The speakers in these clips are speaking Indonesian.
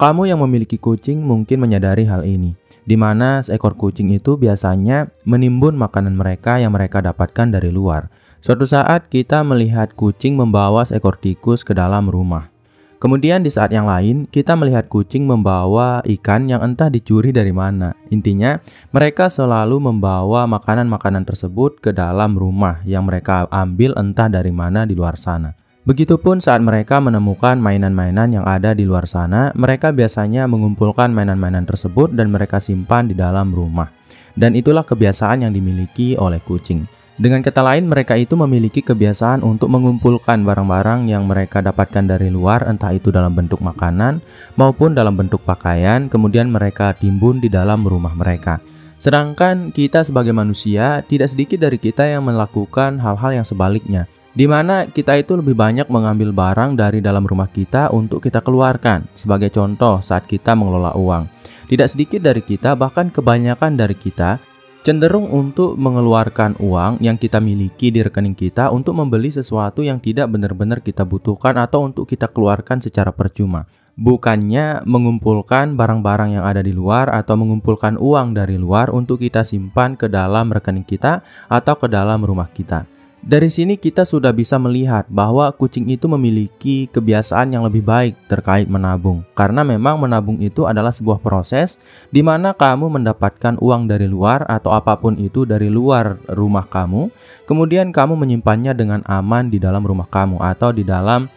Kamu yang memiliki kucing mungkin menyadari hal ini, di mana seekor kucing itu biasanya menimbun makanan mereka yang mereka dapatkan dari luar. Suatu saat kita melihat kucing membawa seekor tikus ke dalam rumah. Kemudian di saat yang lain, kita melihat kucing membawa ikan yang entah dicuri dari mana. Intinya, mereka selalu membawa makanan-makanan tersebut ke dalam rumah yang mereka ambil entah dari mana di luar sana. Begitupun saat mereka menemukan mainan-mainan yang ada di luar sana, mereka biasanya mengumpulkan mainan-mainan tersebut dan mereka simpan di dalam rumah. Dan itulah kebiasaan yang dimiliki oleh kucing. Dengan kata lain, mereka itu memiliki kebiasaan untuk mengumpulkan barang-barang yang mereka dapatkan dari luar, entah itu dalam bentuk makanan maupun dalam bentuk pakaian, kemudian mereka timbun di dalam rumah mereka. Sedangkan kita sebagai manusia, tidak sedikit dari kita yang melakukan hal-hal yang sebaliknya, di mana kita itu lebih banyak mengambil barang dari dalam rumah kita untuk kita keluarkan. Sebagai contoh, saat kita mengelola uang, tidak sedikit dari kita, bahkan kebanyakan dari kita, cenderung untuk mengeluarkan uang yang kita miliki di rekening kita untuk membeli sesuatu yang tidak benar-benar kita butuhkan atau untuk kita keluarkan secara percuma. Bukannya mengumpulkan barang-barang yang ada di luar atau mengumpulkan uang dari luar untuk kita simpan ke dalam rekening kita atau ke dalam rumah kita. Dari sini kita sudah bisa melihat bahwa kucing itu memiliki kebiasaan yang lebih baik terkait menabung. Karena memang menabung itu adalah sebuah proses di mana kamu mendapatkan uang dari luar atau apapun itu dari luar rumah kamu. Kemudian kamu menyimpannya dengan aman di dalam rumah kamu atau di dalam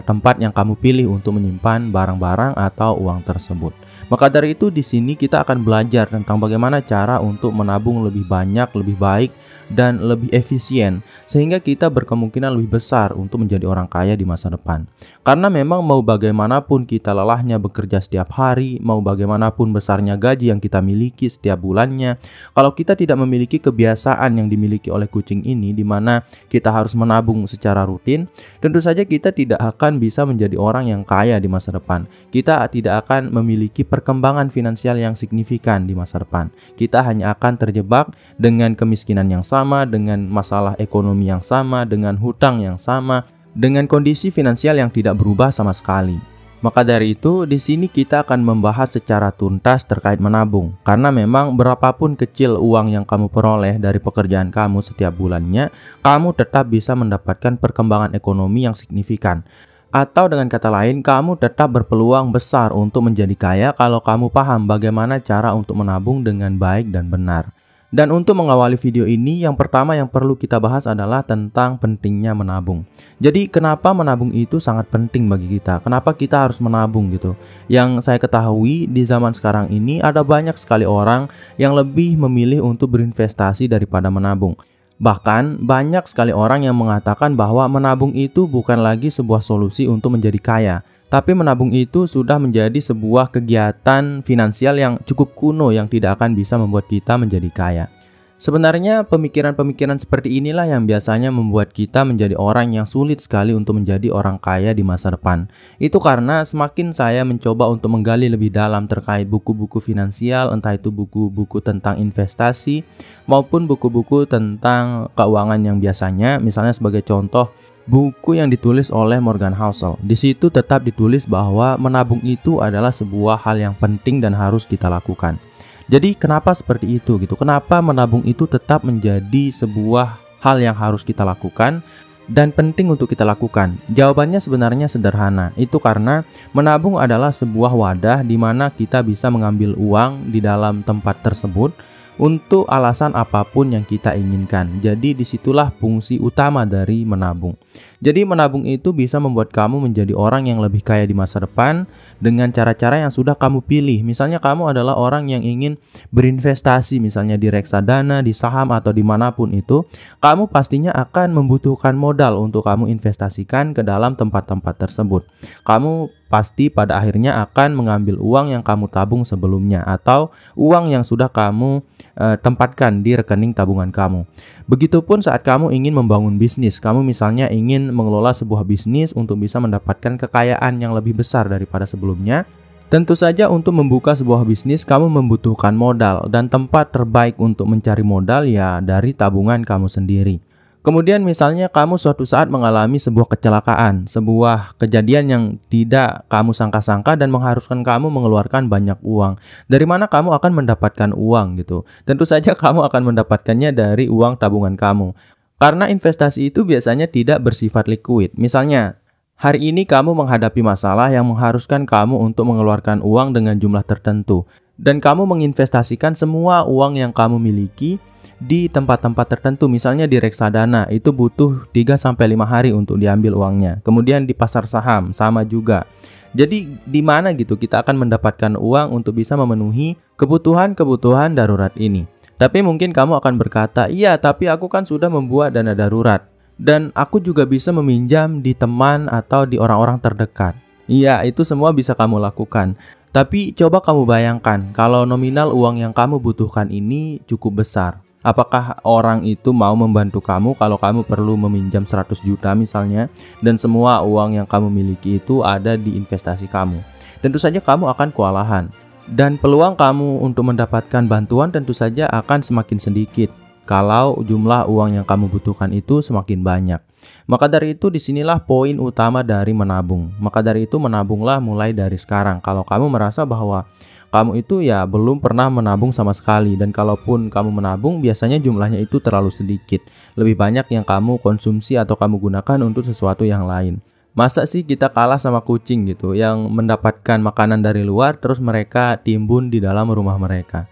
tempat yang kamu pilih untuk menyimpan barang-barang atau uang tersebut. Maka dari itu di sini kita akan belajar tentang bagaimana cara untuk menabung lebih banyak, lebih baik, dan lebih efisien sehingga kita berkemungkinan lebih besar untuk menjadi orang kaya di masa depan. Karena memang mau bagaimanapun kita lelahnya bekerja setiap hari, mau bagaimanapun besarnya gaji yang kita miliki setiap bulannya, kalau kita tidak memiliki kebiasaan yang dimiliki oleh kucing ini, di mana kita harus menabung secara rutin, tentu saja kita tidak akan bisa menjadi orang yang kaya di masa depan. Kita tidak akan memiliki perkembangan finansial yang signifikan di masa depan. Kita hanya akan terjebak dengan kemiskinan yang sama, dengan masalah ekonomi yang sama, dengan hutang yang sama, dengan kondisi finansial yang tidak berubah sama sekali. Maka dari itu, di sini kita akan membahas secara tuntas terkait menabung. Karena memang berapapun kecil uang yang kamu peroleh dari pekerjaan kamu setiap bulannya, kamu tetap bisa mendapatkan perkembangan ekonomi yang signifikan. Atau dengan kata lain, kamu tetap berpeluang besar untuk menjadi kaya kalau kamu paham bagaimana cara untuk menabung dengan baik dan benar. Dan untuk mengawali video ini, yang pertama yang perlu kita bahas adalah tentang pentingnya menabung. Jadi kenapa menabung itu sangat penting bagi kita? Kenapa kita harus menabung gitu? Yang saya ketahui di zaman sekarang ini ada banyak sekali orang yang lebih memilih untuk berinvestasi daripada menabung. Bahkan banyak sekali orang yang mengatakan bahwa menabung itu bukan lagi sebuah solusi untuk menjadi kaya, tapi menabung itu sudah menjadi sebuah kegiatan finansial yang cukup kuno yang tidak akan bisa membuat kita menjadi kaya. Sebenarnya pemikiran-pemikiran seperti inilah yang biasanya membuat kita menjadi orang yang sulit sekali untuk menjadi orang kaya di masa depan. Itu karena semakin saya mencoba untuk menggali lebih dalam terkait buku-buku finansial, entah itu buku-buku tentang investasi maupun buku-buku tentang keuangan yang biasanya, misalnya sebagai contoh buku yang ditulis oleh Morgan Housel. Di situ tetap ditulis bahwa menabung itu adalah sebuah hal yang penting dan harus kita lakukan. Jadi kenapa seperti itu gitu? Kenapa menabung itu tetap menjadi sebuah hal yang harus kita lakukan dan penting untuk kita lakukan? Jawabannya sebenarnya sederhana. Itu karena menabung adalah sebuah wadah di mana kita bisa mengambil uang di dalam tempat tersebut untuk alasan apapun yang kita inginkan. Jadi disitulah fungsi utama dari menabung. Jadi menabung itu bisa membuat kamu menjadi orang yang lebih kaya di masa depan dengan cara-cara yang sudah kamu pilih. Misalnya kamu adalah orang yang ingin berinvestasi misalnya di reksadana, di saham atau dimanapun itu, kamu pastinya akan membutuhkan modal untuk kamu investasikan ke dalam tempat-tempat tersebut. Kamu pasti pada akhirnya akan mengambil uang yang kamu tabung sebelumnya atau uang yang sudah kamu tempatkan di rekening tabungan kamu. Begitupun saat kamu ingin membangun bisnis, kamu misalnya ingin mengelola sebuah bisnis untuk bisa mendapatkan kekayaan yang lebih besar daripada sebelumnya. Tentu saja untuk membuka sebuah bisnis kamu membutuhkan modal dan tempat terbaik untuk mencari modal ya dari tabungan kamu sendiri. Kemudian misalnya kamu suatu saat mengalami sebuah kecelakaan, sebuah kejadian yang tidak kamu sangka-sangka dan mengharuskan kamu mengeluarkan banyak uang. Dari mana kamu akan mendapatkan uang gitu? Tentu saja kamu akan mendapatkannya dari uang tabungan kamu. Karena investasi itu biasanya tidak bersifat liquid. Misalnya, hari ini kamu menghadapi masalah yang mengharuskan kamu untuk mengeluarkan uang dengan jumlah tertentu. Dan kamu menginvestasikan semua uang yang kamu miliki di tempat-tempat tertentu, misalnya di reksadana itu butuh 3-5 hari untuk diambil uangnya. Kemudian di pasar saham sama juga. Jadi di mana gitu kita akan mendapatkan uang untuk bisa memenuhi kebutuhan-kebutuhan darurat ini. Tapi mungkin kamu akan berkata, "Iya, tapi aku kan sudah membuat dana darurat dan aku juga bisa meminjam di teman atau di orang-orang terdekat." Iya, itu semua bisa kamu lakukan. Tapi coba kamu bayangkan kalau nominal uang yang kamu butuhkan ini cukup besar. Apakah orang itu mau membantu kamu kalau kamu perlu meminjam 100 juta misalnya, dan semua uang yang kamu miliki itu ada di investasi kamu? Tentu saja kamu akan kewalahan. Dan peluang kamu untuk mendapatkan bantuan tentu saja akan semakin sedikit kalau jumlah uang yang kamu butuhkan itu semakin banyak. Maka dari itu disinilah poin utama dari menabung. Maka dari itu menabunglah mulai dari sekarang. Kalau kamu merasa bahwa kamu itu ya belum pernah menabung sama sekali, dan kalaupun kamu menabung biasanya jumlahnya itu terlalu sedikit. Lebih banyak yang kamu konsumsi atau kamu gunakan untuk sesuatu yang lain. Masa sih kita kalah sama kucing gitu yang mendapatkan makanan dari luar terus mereka timbun di dalam rumah mereka.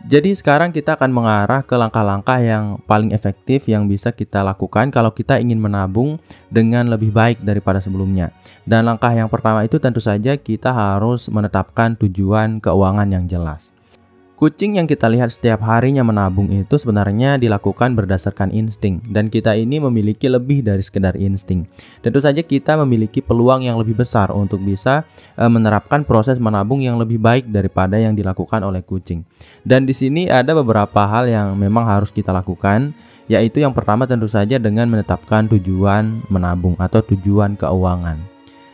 Jadi sekarang kita akan mengarah ke langkah-langkah yang paling efektif yang bisa kita lakukan kalau kita ingin menabung dengan lebih baik daripada sebelumnya. Dan langkah yang pertama itu tentu saja kita harus menetapkan tujuan keuangan yang jelas. Kucing yang kita lihat setiap harinya menabung itu sebenarnya dilakukan berdasarkan insting, dan kita ini memiliki lebih dari sekedar insting. Tentu saja kita memiliki peluang yang lebih besar untuk bisa menerapkan proses menabung yang lebih baik daripada yang dilakukan oleh kucing. Dan di sini ada beberapa hal yang memang harus kita lakukan, yaitu yang pertama tentu saja dengan menetapkan tujuan menabung atau tujuan keuangan.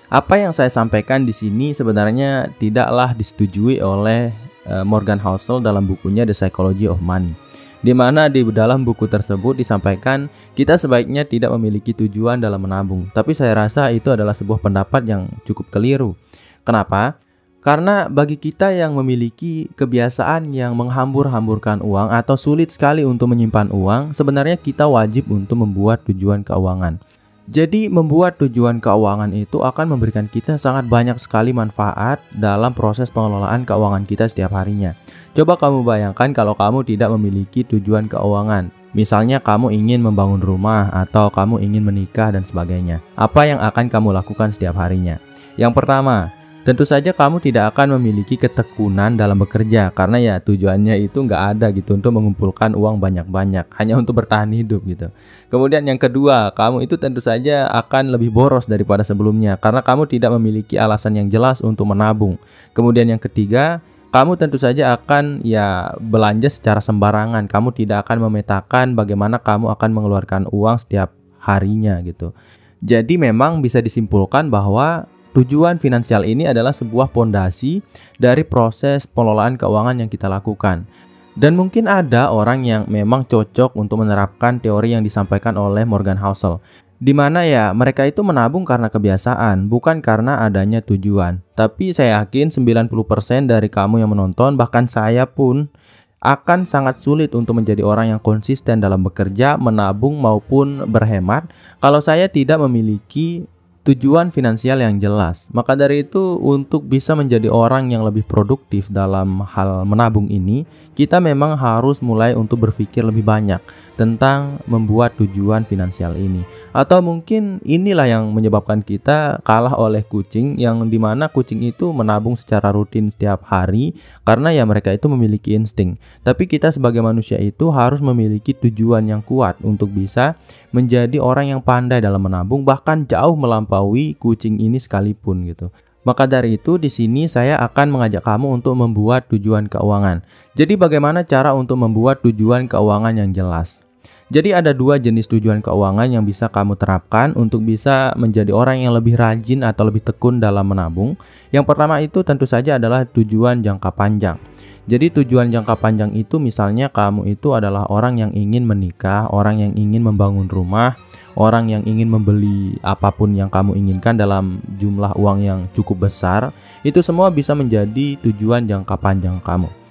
Apa yang saya sampaikan di sini sebenarnya tidaklah disetujui oleh Morgan Housel dalam bukunya The Psychology of Money, di mana di dalam buku tersebut disampaikan kita sebaiknya tidak memiliki tujuan dalam menabung. Tapi saya rasa itu adalah sebuah pendapat yang cukup keliru. Kenapa? Karena bagi kita yang memiliki kebiasaan yang menghambur-hamburkan uang atau sulit sekali untuk menyimpan uang, sebenarnya kita wajib untuk membuat tujuan keuangan. Jadi membuat tujuan keuangan itu akan memberikan kita sangat banyak sekali manfaat dalam proses pengelolaan keuangan kita setiap harinya. Coba kamu bayangkan kalau kamu tidak memiliki tujuan keuangan. Misalnya kamu ingin membangun rumah atau kamu ingin menikah dan sebagainya. Apa yang akan kamu lakukan setiap harinya? Yang pertama, tentu saja kamu tidak akan memiliki ketekunan dalam bekerja karena ya tujuannya itu nggak ada gitu untuk mengumpulkan uang banyak-banyak, hanya untuk bertahan hidup gitu. Kemudian yang kedua, kamu itu tentu saja akan lebih boros daripada sebelumnya karena kamu tidak memiliki alasan yang jelas untuk menabung. Kemudian yang ketiga, kamu tentu saja akan ya belanja secara sembarangan. Kamu tidak akan memetakan bagaimana kamu akan mengeluarkan uang setiap harinya gitu. Jadi memang bisa disimpulkan bahwa tujuan finansial ini adalah sebuah pondasi dari proses pengelolaan keuangan yang kita lakukan. Dan mungkin ada orang yang memang cocok untuk menerapkan teori yang disampaikan oleh Morgan Housel, di mana ya mereka itu menabung karena kebiasaan, bukan karena adanya tujuan. Tapi saya yakin 90% dari kamu yang menonton, bahkan saya pun akan sangat sulit untuk menjadi orang yang konsisten dalam bekerja, menabung maupun berhemat kalau saya tidak memiliki tujuan finansial yang jelas. Maka dari itu, untuk bisa menjadi orang yang lebih produktif dalam hal menabung ini, kita memang harus mulai untuk berpikir lebih banyak tentang membuat tujuan finansial ini. Atau mungkin inilah yang menyebabkan kita kalah oleh kucing, yang dimana kucing itu menabung secara rutin setiap hari karena ya mereka itu memiliki insting. Tapi kita sebagai manusia itu harus memiliki tujuan yang kuat untuk bisa menjadi orang yang pandai dalam menabung, bahkan jauh melampaui kucing ini sekalipun gitu. Maka dari itu di sini saya akan mengajak kamu untuk membuat tujuan keuangan. Jadi bagaimana cara untuk membuat tujuan keuangan yang jelas? Jadi ada dua jenis tujuan keuangan yang bisa kamu terapkan untuk bisa menjadi orang yang lebih rajin atau lebih tekun dalam menabung. Yang pertama itu tentu saja adalah tujuan jangka panjang. Jadi tujuan jangka panjang itu misalnya kamu itu adalah orang yang ingin menikah, orang yang ingin membangun rumah, orang yang ingin membeli apapun yang kamu inginkan dalam jumlah uang yang cukup besar. Itu semua bisa menjadi tujuan jangka panjang kamu.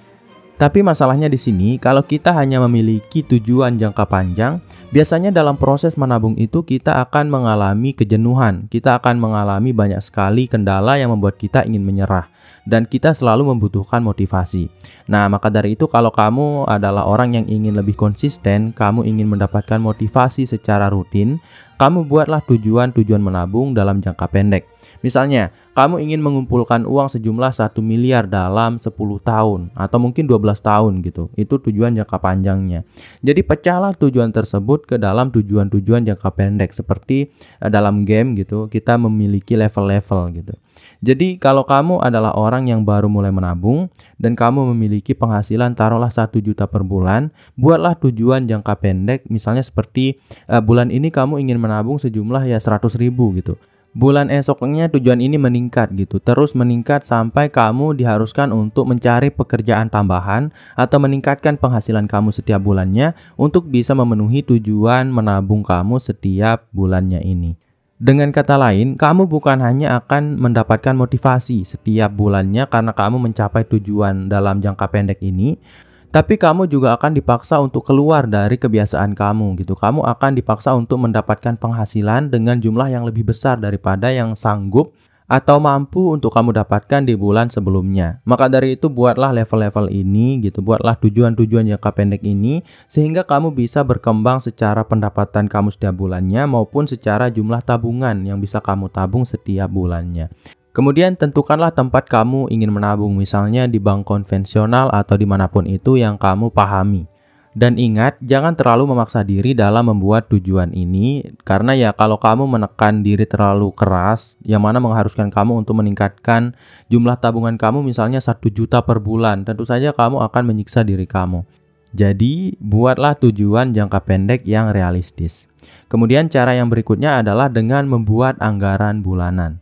Tapi masalahnya di sini, kalau kita hanya memiliki tujuan jangka panjang, biasanya dalam proses menabung itu kita akan mengalami kejenuhan. Kita akan mengalami banyak sekali kendala yang membuat kita ingin menyerah. Dan kita selalu membutuhkan motivasi. Nah, maka dari itu kalau kamu adalah orang yang ingin lebih konsisten, kamu ingin mendapatkan motivasi secara rutin, kamu buatlah tujuan-tujuan menabung dalam jangka pendek. Misalnya, kamu ingin mengumpulkan uang sejumlah 1 miliar dalam 10 tahun atau mungkin 12 tahun gitu. Itu tujuan jangka panjangnya. Jadi pecahlah tujuan tersebut ke dalam tujuan-tujuan jangka pendek seperti dalam game gitu, kita memiliki level-level gitu. Jadi kalau kamu adalah orang yang baru mulai menabung dan kamu memiliki penghasilan taruhlah 1 juta per bulan, buatlah tujuan jangka pendek misalnya seperti bulan ini kamu ingin menabung sejumlah ya 100 ribu gitu. Bulan esoknya tujuan ini meningkat gitu, terus meningkat sampai kamu diharuskan untuk mencari pekerjaan tambahan atau meningkatkan penghasilan kamu setiap bulannya untuk bisa memenuhi tujuan menabung kamu setiap bulannya ini. Dengan kata lain, kamu bukan hanya akan mendapatkan motivasi setiap bulannya karena kamu mencapai tujuan dalam jangka pendek ini, tapi kamu juga akan dipaksa untuk keluar dari kebiasaan kamu gitu. Kamu akan dipaksa untuk mendapatkan penghasilan dengan jumlah yang lebih besar daripada yang sanggup atau mampu untuk kamu dapatkan di bulan sebelumnya. Maka dari itu buatlah level-level ini gitu, buatlah tujuan-tujuan jangka pendek ini sehingga kamu bisa berkembang secara pendapatan kamu setiap bulannya maupun secara jumlah tabungan yang bisa kamu tabung setiap bulannya. Kemudian tentukanlah tempat kamu ingin menabung, misalnya di bank konvensional atau dimanapun itu yang kamu pahami. Dan ingat, jangan terlalu memaksa diri dalam membuat tujuan ini, karena ya kalau kamu menekan diri terlalu keras, yang mana mengharuskan kamu untuk meningkatkan jumlah tabungan kamu misalnya 1 juta per bulan, tentu saja kamu akan menyiksa diri kamu. Jadi, buatlah tujuan jangka pendek yang realistis. Kemudian cara yang berikutnya adalah dengan membuat anggaran bulanan.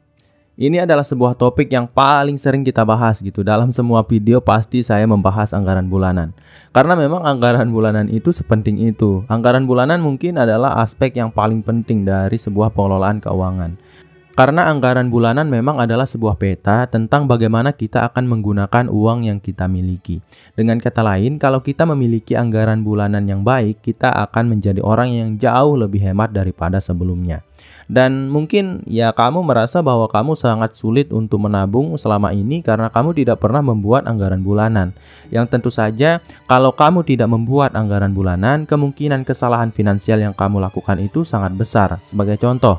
Ini adalah sebuah topik yang paling sering kita bahas gitu. Dalam semua video pasti saya membahas anggaran bulanan. Karena memang anggaran bulanan itu sepenting itu. Anggaran bulanan mungkin adalah aspek yang paling penting dari sebuah pengelolaan keuangan. Karena anggaran bulanan memang adalah sebuah peta tentang bagaimana kita akan menggunakan uang yang kita miliki. Dengan kata lain, kalau kita memiliki anggaran bulanan yang baik, kita akan menjadi orang yang jauh lebih hemat daripada sebelumnya. Dan mungkin ya kamu merasa bahwa kamu sangat sulit untuk menabung selama ini karena kamu tidak pernah membuat anggaran bulanan. Yang tentu saja kalau kamu tidak membuat anggaran bulanan, kemungkinan kesalahan finansial yang kamu lakukan itu sangat besar. Sebagai contoh,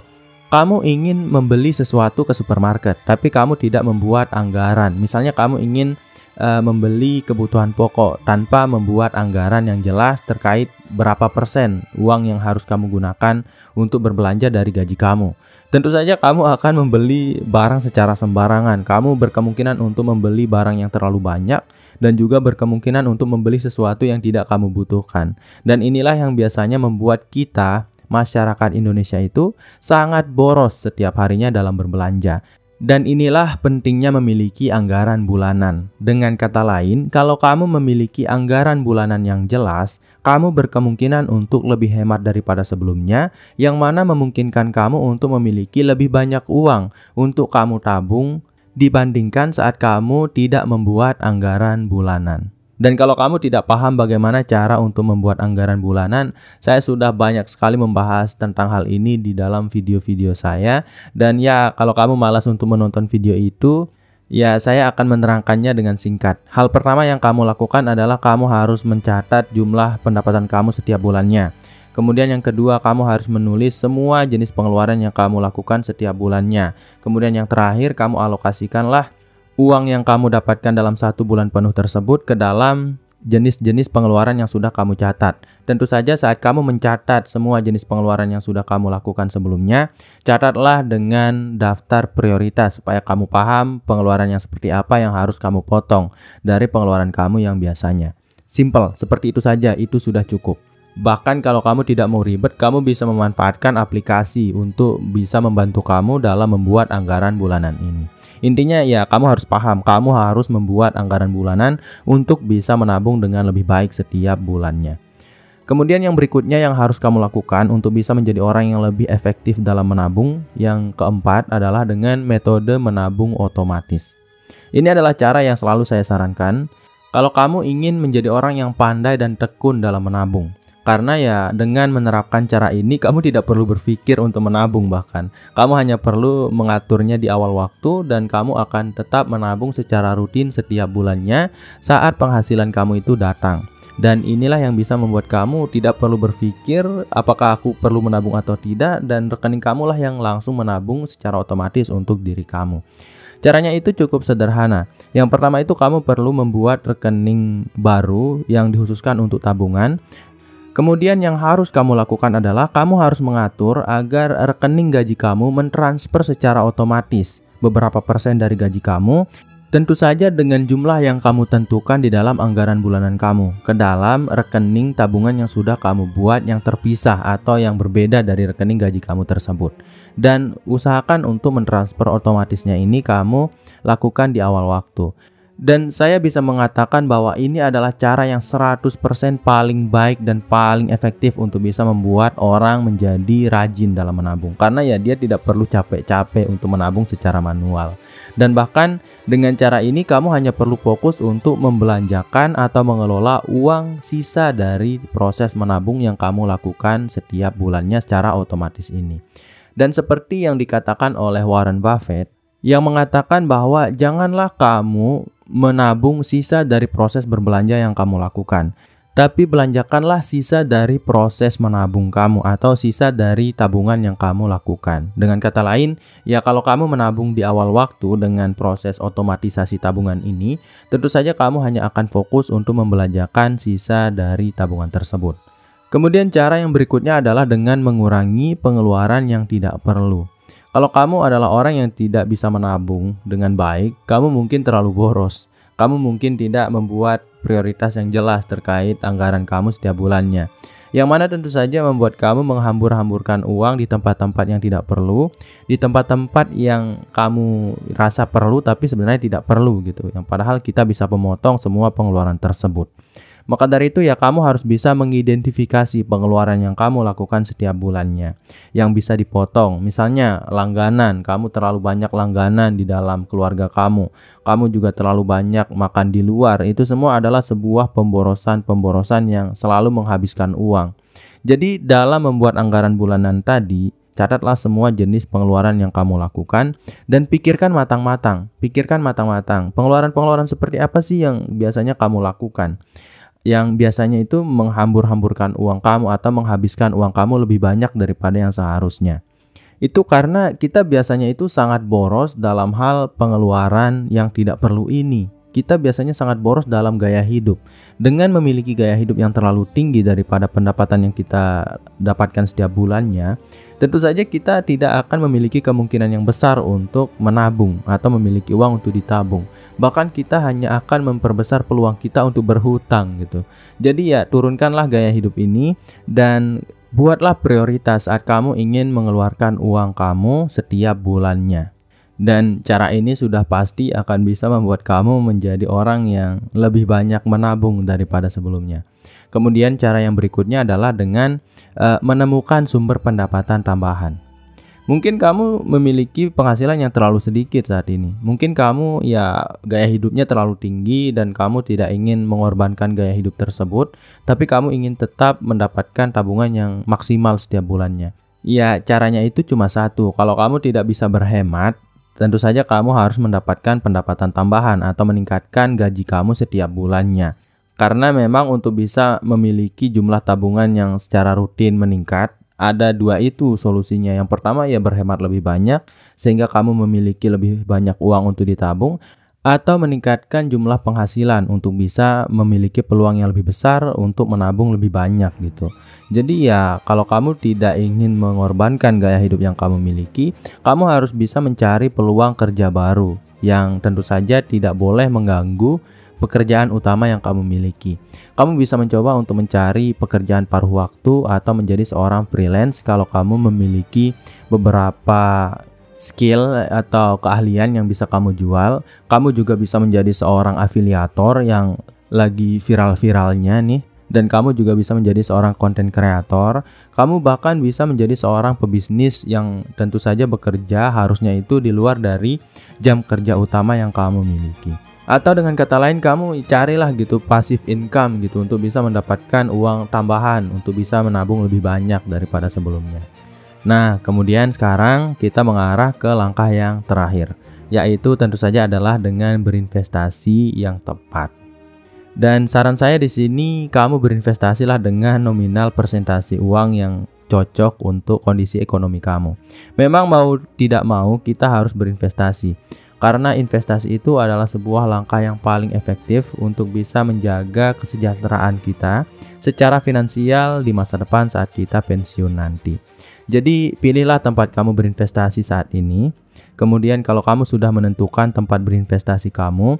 kamu ingin membeli sesuatu ke supermarket, tapi kamu tidak membuat anggaran. Misalnya kamu ingin membeli kebutuhan pokok tanpa membuat anggaran yang jelas terkait berapa persen uang yang harus kamu gunakan untuk berbelanja dari gaji kamu. Tentu saja kamu akan membeli barang secara sembarangan. Kamu berkemungkinan untuk membeli barang yang terlalu banyak dan juga berkemungkinan untuk membeli sesuatu yang tidak kamu butuhkan. Dan inilah yang biasanya membuat kita masyarakat Indonesia itu sangat boros setiap harinya dalam berbelanja. Dan inilah pentingnya memiliki anggaran bulanan. Dengan kata lain, kalau kamu memiliki anggaran bulanan yang jelas, kamu berkemungkinan untuk lebih hemat daripada sebelumnya, yang mana memungkinkan kamu untuk memiliki lebih banyak uang untuk kamu tabung dibandingkan saat kamu tidak membuat anggaran bulanan. Dan kalau kamu tidak paham bagaimana cara untuk membuat anggaran bulanan, saya sudah banyak sekali membahas tentang hal ini di dalam video-video saya. Dan ya, kalau kamu malas untuk menonton video itu, ya saya akan menerangkannya dengan singkat. Hal pertama yang kamu lakukan adalah kamu harus mencatat jumlah pendapatan kamu setiap bulannya. Kemudian yang kedua, kamu harus menulis semua jenis pengeluaran yang kamu lakukan setiap bulannya. Kemudian yang terakhir, kamu alokasikanlah uang yang kamu dapatkan dalam 1 bulan penuh tersebut ke dalam jenis-jenis pengeluaran yang sudah kamu catat. Tentu saja saat kamu mencatat semua jenis pengeluaran yang sudah kamu lakukan sebelumnya, catatlah dengan daftar prioritas supaya kamu paham pengeluaran yang seperti apa yang harus kamu potong dari pengeluaran kamu yang biasanya. Simple, seperti itu saja, itu sudah cukup. Bahkan kalau kamu tidak mau ribet, kamu bisa memanfaatkan aplikasi untuk bisa membantu kamu dalam membuat anggaran bulanan ini. Intinya ya kamu harus paham, kamu harus membuat anggaran bulanan untuk bisa menabung dengan lebih baik setiap bulannya. Kemudian yang berikutnya yang harus kamu lakukan untuk bisa menjadi orang yang lebih efektif dalam menabung, yang keempat adalah dengan metode menabung otomatis. Ini adalah cara yang selalu saya sarankan kalau kamu ingin menjadi orang yang pandai dan tekun dalam menabung. Karena ya dengan menerapkan cara ini kamu tidak perlu berpikir untuk menabung, bahkan kamu hanya perlu mengaturnya di awal waktu dan kamu akan tetap menabung secara rutin setiap bulannya saat penghasilan kamu itu datang. Dan inilah yang bisa membuat kamu tidak perlu berpikir apakah aku perlu menabung atau tidak, dan rekening kamulah yang langsung menabung secara otomatis untuk diri kamu. Caranya itu cukup sederhana. Yang pertama itu kamu perlu membuat rekening baru yang dikhususkan untuk tabungan. Kemudian yang harus kamu lakukan adalah kamu harus mengatur agar rekening gaji kamu mentransfer secara otomatis beberapa persen dari gaji kamu, tentu saja dengan jumlah yang kamu tentukan di dalam anggaran bulanan kamu ke dalam rekening tabungan yang sudah kamu buat yang terpisah atau yang berbeda dari rekening gaji kamu tersebut. Dan usahakan untuk mentransfer otomatisnya ini kamu lakukan di awal waktu. Dan saya bisa mengatakan bahwa ini adalah cara yang 100% paling baik dan paling efektif untuk bisa membuat orang menjadi rajin dalam menabung. Karena ya dia tidak perlu capek-capek untuk menabung secara manual. Dan bahkan dengan cara ini kamu hanya perlu fokus untuk membelanjakan atau mengelola uang sisa dari proses menabung yang kamu lakukan setiap bulannya secara otomatis ini. Dan seperti yang dikatakan oleh Warren Buffett, yang mengatakan bahwa janganlah kamu menabung sisa dari proses berbelanja yang kamu lakukan, tapi belanjakanlah sisa dari proses menabung kamu atau sisa dari tabungan yang kamu lakukan. Dengan kata lain, ya kalau kamu menabung di awal waktu dengan proses otomatisasi tabungan ini, tentu saja kamu hanya akan fokus untuk membelanjakan sisa dari tabungan tersebut. Kemudian cara yang berikutnya adalah dengan mengurangi pengeluaran yang tidak perlu. Kalau kamu adalah orang yang tidak bisa menabung dengan baik, kamu mungkin terlalu boros. Kamu mungkin tidak membuat prioritas yang jelas terkait anggaran kamu setiap bulannya. Yang mana tentu saja membuat kamu menghambur-hamburkan uang di tempat-tempat yang tidak perlu, di tempat-tempat yang kamu rasa perlu tapi sebenarnya tidak perlu gitu. Yang padahal kita bisa memotong semua pengeluaran tersebut. Maka dari itu ya kamu harus bisa mengidentifikasi pengeluaran yang kamu lakukan setiap bulannya yang bisa dipotong. Misalnya langganan, kamu terlalu banyak langganan di dalam keluarga kamu. Kamu juga terlalu banyak makan di luar. Itu semua adalah sebuah pemborosan yang selalu menghabiskan uang. Jadi dalam membuat anggaran bulanan tadi, catatlah semua jenis pengeluaran yang kamu lakukan dan pikirkan matang-matang. Pengeluaran-pengeluaran seperti apa sih yang biasanya kamu lakukan? Yang biasanya itu menghambur-hamburkan uang kamu atau menghabiskan uang kamu lebih banyak daripada yang seharusnya. Itu karena kita biasanya itu sangat boros dalam hal pengeluaran yang tidak perlu ini. Kita biasanya sangat boros dalam gaya hidup. Dengan memiliki gaya hidup yang terlalu tinggi daripada pendapatan yang kita dapatkan setiap bulannya, tentu saja kita tidak akan memiliki kemungkinan yang besar untuk menabung atau memiliki uang untuk ditabung. Bahkan kita hanya akan memperbesar peluang kita untuk berhutang gitu. Jadi ya turunkanlah gaya hidup ini dan buatlah prioritas saat kamu ingin mengeluarkan uang kamu setiap bulannya. Dan cara ini sudah pasti akan bisa membuat kamu menjadi orang yang lebih banyak menabung daripada sebelumnya. Kemudian cara yang berikutnya adalah dengan menemukan sumber pendapatan tambahan. Mungkin kamu memiliki penghasilan yang terlalu sedikit saat ini. Mungkin kamu ya gaya hidupnya terlalu tinggi dan kamu tidak ingin mengorbankan gaya hidup tersebut, tapi kamu ingin tetap mendapatkan tabungan yang maksimal setiap bulannya. Ya caranya itu cuma satu. Kalau kamu tidak bisa berhemat, tentu saja kamu harus mendapatkan pendapatan tambahan atau meningkatkan gaji kamu setiap bulannya. Karena memang untuk bisa memiliki jumlah tabungan yang secara rutin meningkat, ada dua itu solusinya. Yang pertama ya berhemat lebih banyak sehingga kamu memiliki lebih banyak uang untuk ditabung, atau meningkatkan jumlah penghasilan untuk bisa memiliki peluang yang lebih besar untuk menabung lebih banyak gitu. Jadi ya kalau kamu tidak ingin mengorbankan gaya hidup yang kamu miliki, kamu harus bisa mencari peluang kerja baru yang tentu saja tidak boleh mengganggu pekerjaan utama yang kamu miliki. Kamu bisa mencoba untuk mencari pekerjaan paruh waktu atau menjadi seorang freelance kalau kamu memiliki beberapa skill atau keahlian yang bisa kamu jual. Kamu juga bisa menjadi seorang afiliator yang lagi viral-viralnya nih. Dan kamu juga bisa menjadi seorang content creator. Kamu bahkan bisa menjadi seorang pebisnis yang tentu saja bekerja harusnya itu di luar dari jam kerja utama yang kamu miliki. Atau dengan kata lain, kamu carilah gitu passive income gitu untuk bisa mendapatkan uang tambahan untuk bisa menabung lebih banyak daripada sebelumnya. Nah, kemudian sekarang kita mengarah ke langkah yang terakhir, yaitu tentu saja adalah dengan berinvestasi yang tepat. Dan saran saya di sini, kamu berinvestasilah dengan nominal persentase uang yang cocok untuk kondisi ekonomi kamu. Memang mau tidak mau kita harus berinvestasi, karena investasi itu adalah sebuah langkah yang paling efektif untuk bisa menjaga kesejahteraan kita secara finansial di masa depan saat kita pensiun nanti. Jadi pilihlah tempat kamu berinvestasi saat ini. Kemudian kalau kamu sudah menentukan tempat berinvestasi kamu,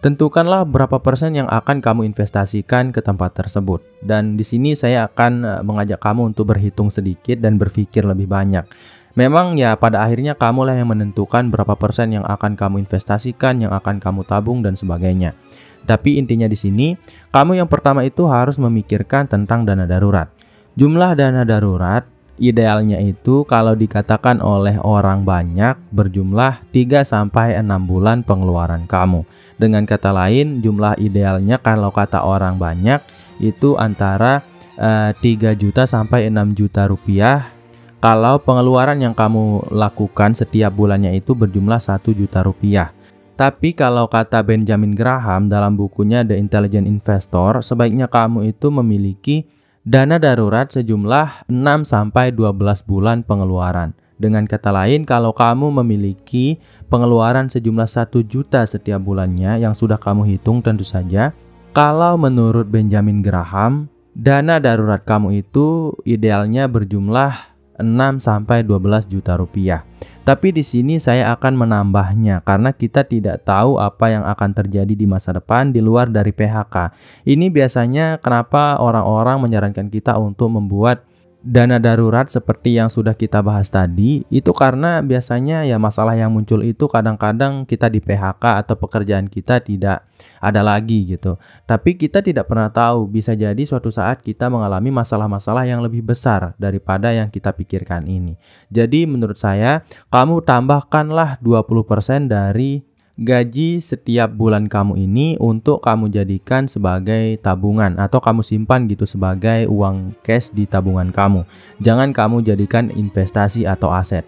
tentukanlah berapa persen yang akan kamu investasikan ke tempat tersebut. Dan di sini saya akan mengajak kamu untuk berhitung sedikit dan berpikir lebih banyak. Memang ya pada akhirnya kamulah yang menentukan berapa persen yang akan kamu investasikan, yang akan kamu tabung dan sebagainya. Tapi intinya di sini, kamu yang pertama itu harus memikirkan tentang dana darurat. Jumlah dana darurat idealnya itu kalau dikatakan oleh orang banyak berjumlah 3-6 bulan pengeluaran kamu. Dengan kata lain, jumlah idealnya kalau kata orang banyak itu antara 3 juta sampai 6 juta rupiah. Kalau pengeluaran yang kamu lakukan setiap bulannya itu berjumlah 1 juta rupiah. Tapi kalau kata Benjamin Graham dalam bukunya The Intelligent Investor, sebaiknya kamu itu memiliki dana darurat sejumlah 6-12 bulan pengeluaran. Dengan kata lain, kalau kamu memiliki pengeluaran sejumlah 1 juta setiap bulannya yang sudah kamu hitung tentu saja, kalau menurut Benjamin Graham, dana darurat kamu itu idealnya berjumlah 6-12 juta rupiah. Tapi di sini saya akan menambahnya karena kita tidak tahu apa yang akan terjadi di masa depan di luar dari PHK. Ini biasanya kenapa orang-orang menyarankan kita untuk membuat dana darurat seperti yang sudah kita bahas tadi, itu karena biasanya ya masalah yang muncul itu kadang-kadang kita di PHK atau pekerjaan kita tidak ada lagi gitu. Tapi kita tidak pernah tahu, bisa jadi suatu saat kita mengalami masalah-masalah yang lebih besar daripada yang kita pikirkan ini. Jadi menurut saya, kamu tambahkanlah 20% dari gaji setiap bulan kamu ini untuk kamu jadikan sebagai tabungan atau kamu simpan gitu sebagai uang cash di tabungan kamu. Jangan kamu jadikan investasi atau aset.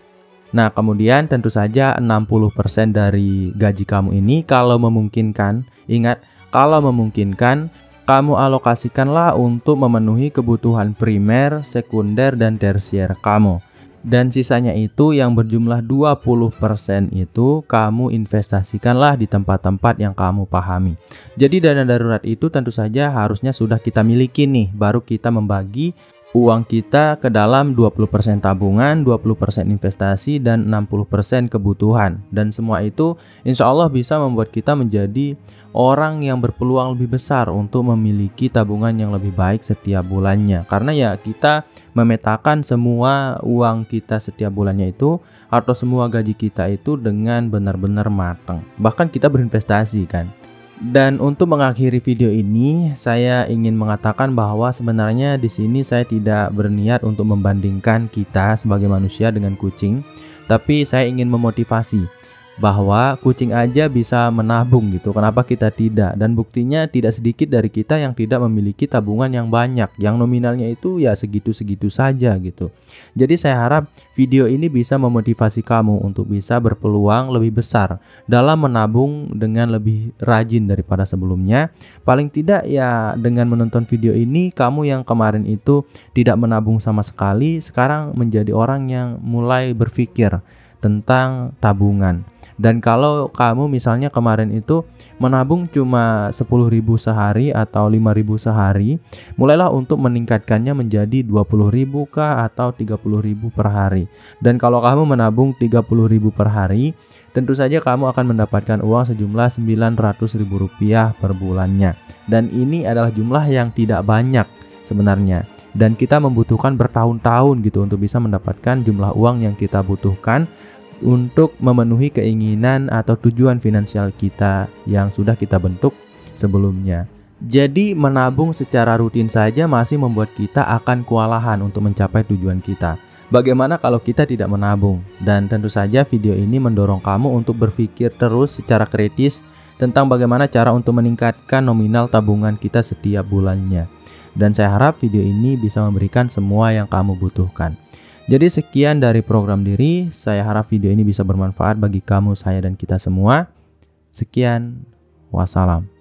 Nah, kemudian tentu saja 60% dari gaji kamu ini kalau memungkinkan, ingat, kalau memungkinkan kamu alokasikanlah untuk memenuhi kebutuhan primer, sekunder, dan tersier kamu. Dan sisanya itu yang berjumlah 20% itu kamu investasikanlah di tempat-tempat yang kamu pahami. Jadi dana darurat itu tentu saja harusnya sudah kita miliki nih, baru kita membagi uang kita ke dalam 20% tabungan, 20% investasi, dan 60% kebutuhan. Dan semua itu insya Allah bisa membuat kita menjadi orang yang berpeluang lebih besar untuk memiliki tabungan yang lebih baik setiap bulannya. Karena ya kita memetakan semua uang kita setiap bulannya itu atau semua gaji kita itu dengan benar-benar matang. Bahkan kita berinvestasi kan. Dan untuk mengakhiri video ini, saya ingin mengatakan bahwa sebenarnya di sini saya tidak berniat untuk membandingkan kita sebagai manusia dengan kucing, tapi saya ingin memotivasi bahwa kucing aja bisa menabung gitu, kenapa kita tidak? Dan buktinya tidak sedikit dari kita yang tidak memiliki tabungan yang banyak, yang nominalnya itu ya segitu-segitu saja gitu. Jadi saya harap video ini bisa memotivasi kamu untuk bisa berpeluang lebih besar dalam menabung dengan lebih rajin daripada sebelumnya. Paling tidak ya dengan menonton video ini, kamu yang kemarin itu tidak menabung sama sekali, sekarang menjadi orang yang mulai berpikir tentang tabungan. Dan kalau kamu misalnya kemarin itu menabung cuma 10.000 sehari atau 5.000 sehari, mulailah untuk meningkatkannya menjadi 20.000 kah atau 30.000 per hari. Dan kalau kamu menabung 30.000 per hari, tentu saja kamu akan mendapatkan uang sejumlah 900.000 rupiah per bulannya. Dan ini adalah jumlah yang tidak banyak sebenarnya. Dan kita membutuhkan bertahun-tahun gitu untuk bisa mendapatkan jumlah uang yang kita butuhkan untuk memenuhi keinginan atau tujuan finansial kita yang sudah kita bentuk sebelumnya. Jadi menabung secara rutin saja masih membuat kita akan kewalahan untuk mencapai tujuan kita. Bagaimana kalau kita tidak menabung? Dan tentu saja video ini mendorong kamu untuk berpikir terus secara kritis tentang bagaimana cara untuk meningkatkan nominal tabungan kita setiap bulannya. Dan saya harap video ini bisa memberikan semua yang kamu butuhkan. Jadi sekian dari program Diri. Saya harap video ini bisa bermanfaat bagi kamu, saya, dan kita semua. Sekian, wassalam.